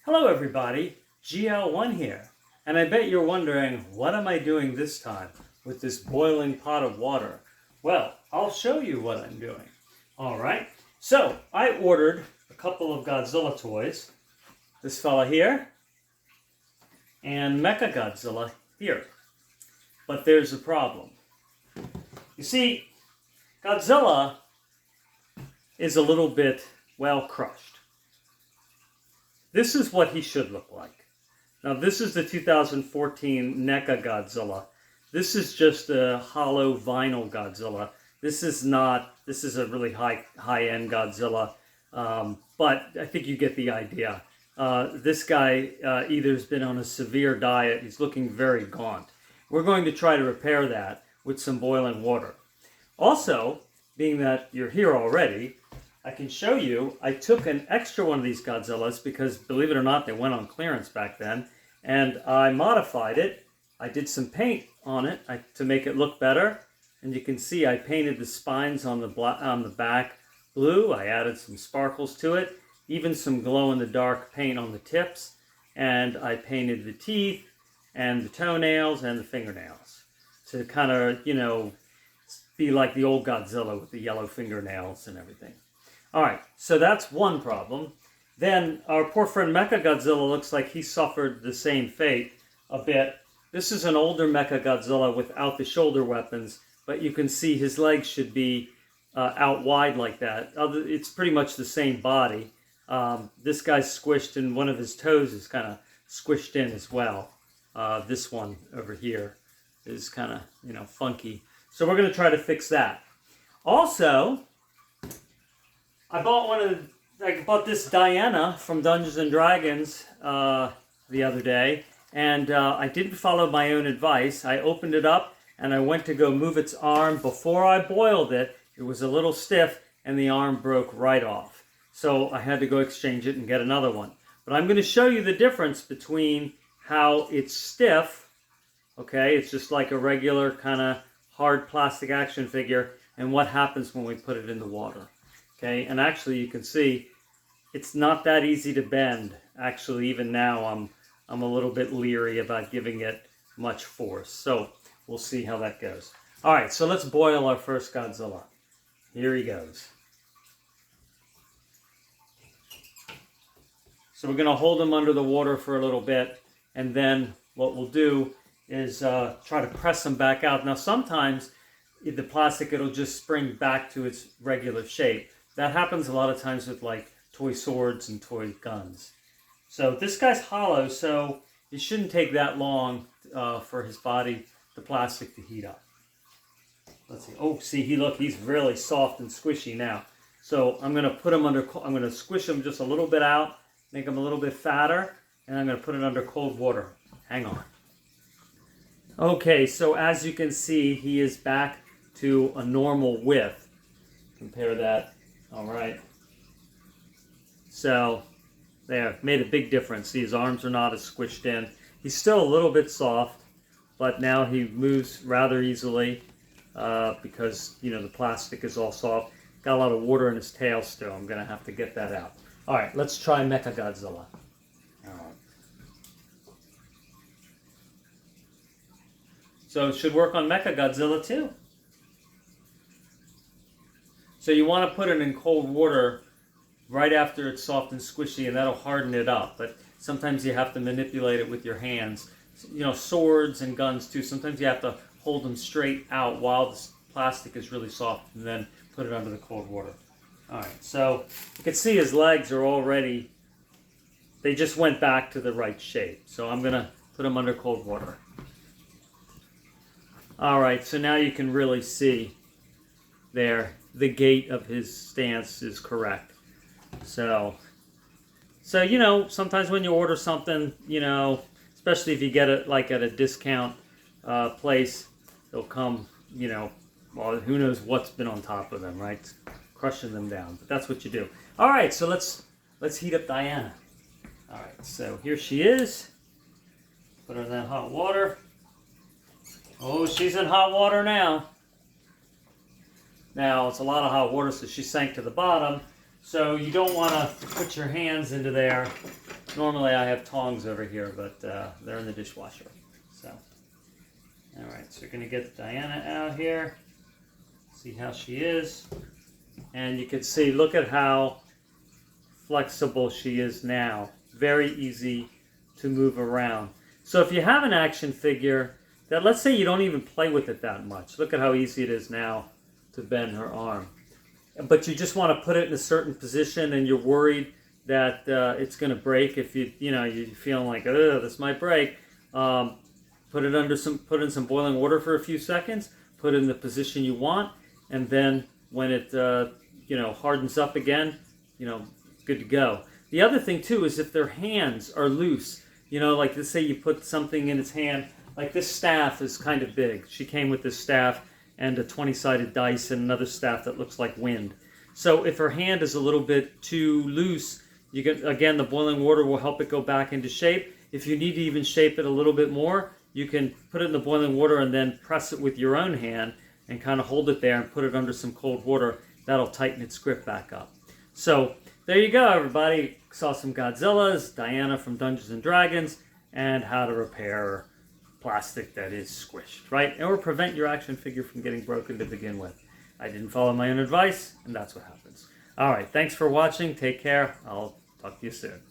Hello everybody, GL1 here, and I bet you're wondering, what am I doing this time with this boiling pot of water? Well, I'll show you what I'm doing. Alright, so I ordered a couple of Godzilla toys, this fella here, and Mecha Godzilla here. But there's a problem. You see, Godzilla is a little bit, well, crushed. This is what he should look like. Now this is the 2014 Mecha Godzilla. This is just a hollow vinyl Godzilla. This is a really high-end Godzilla, but I think you get the idea. This guy either has been on a severe diet, he's looking very gaunt. We're going to try to repair that with some boiling water. Also, being that you're here already, I can show you, I took an extra one of these Godzillas because, believe it or not, they went on clearance back then, and I modified it. I did some paint on it to make it look better, and you can see I painted the spines on the back blue. I added some sparkles to it, even some glow-in-the-dark paint on the tips, and I painted the teeth and the toenails and the fingernails to kind of, you know, be like the old Godzilla with the yellow fingernails and everything. Alright, so that's one problem. Then our poor friend Mecha Godzilla looks like he suffered the same fate a bit. This is an older Mecha Godzilla without the shoulder weapons, but you can see his legs should be out wide like that. It's pretty much the same body. This guy's squished and one of his toes is kind of squished in as well. This one over here is kind of, you know, funky. So we're going to try to fix that. Also, I bought this Diana from Dungeons & Dragons the other day, and I didn't follow my own advice. I opened it up, and I went to go move its arm. Before I boiled it, it was a little stiff, and the arm broke right off. So I had to go exchange it and get another one. But I'm going to show you the difference between how it's stiff, okay, it's just like a regular kind of hard plastic action figure, and what happens when we put it in the water. Okay, and actually you can see it's not that easy to bend. Actually, even now I'm a little bit leery about giving it much force. So we'll see how that goes. All right, so let's boil our first Godzilla. Here he goes. So we're going to hold him under the water for a little bit, and then what we'll do is try to press him back out. Now sometimes the plastic, it'll just spring back to its regular shape. That happens a lot of times with like toy swords and toy guns. So this guy's hollow, so it shouldn't take that long for his body, the plastic, to heat up. Let's see. Oh, see, he's really soft and squishy now. So I'm going to put him under, I'm going to squish him just a little bit out, make him a little bit fatter, and I'm going to put it under cold water. Hang on. Okay, so as you can see, he is back to a normal width. Compare that. All right. So, there, made a big difference. See, his arms are not as squished in. He's still a little bit soft, but now he moves rather easily because, you know, the plastic is all soft. Got a lot of water in his tail still. I'm going to have to get that out. All right, let's try Mecha Godzilla. All right. So it should work on Mecha Godzilla too. So you want to put it in cold water right after it's soft and squishy, and that'll harden it up. But sometimes you have to manipulate it with your hands. You know, swords and guns too, sometimes you have to hold them straight out while the plastic is really soft, and then put it under the cold water. Alright, so you can see his legs are already, they just went back to the right shape. So I'm going to put them under cold water. Alright, so now you can really see there, the gait of his stance is correct. So you know, sometimes when you order something, you know, especially if you get it like at a discount place, they'll come, you know, well, who knows what's been on top of them, right? Crushing them down. But that's what you do. All right, so let's heat up Diana. All right, so here she is. Put her in that hot water. Oh, she's in hot water now. Now, it's a lot of hot water, so she sank to the bottom. So you don't want to put your hands into there. Normally I have tongs over here, but they're in the dishwasher. So, all right, so you're going to get Diana out here. See how she is. And you can see, look at how flexible she is now. Very easy to move around. So if you have an action figure that, let's say you don't even play with it that much. Look at how easy it is now to bend her arm. But you just want to put it in a certain position and you're worried that it's going to break. If you're feeling like, oh, this might break, put in some boiling water for a few seconds, put it in the position you want, and then when it hardens up again, good to go. The other thing too is if their hands are loose, like let's say you put something in its hand, like this staff is kind of big. She came with this staff and a 20-sided dice and another staff that looks like wind. So if her hand is a little bit too loose, again, the boiling water will help it go back into shape. If you need to even shape it a little bit more, you can put it in the boiling water and then press it with your own hand and kind of hold it there and put it under some cold water. That'll tighten its grip back up. So there you go, everybody. Saw some Godzillas, Diana from Dungeons and Dragons, and how to repair plastic that is squished, right? Or prevent your action figure from getting broken to begin with. I didn't follow my own advice, and that's what happens. All right, thanks for watching. Take care. I'll talk to you soon.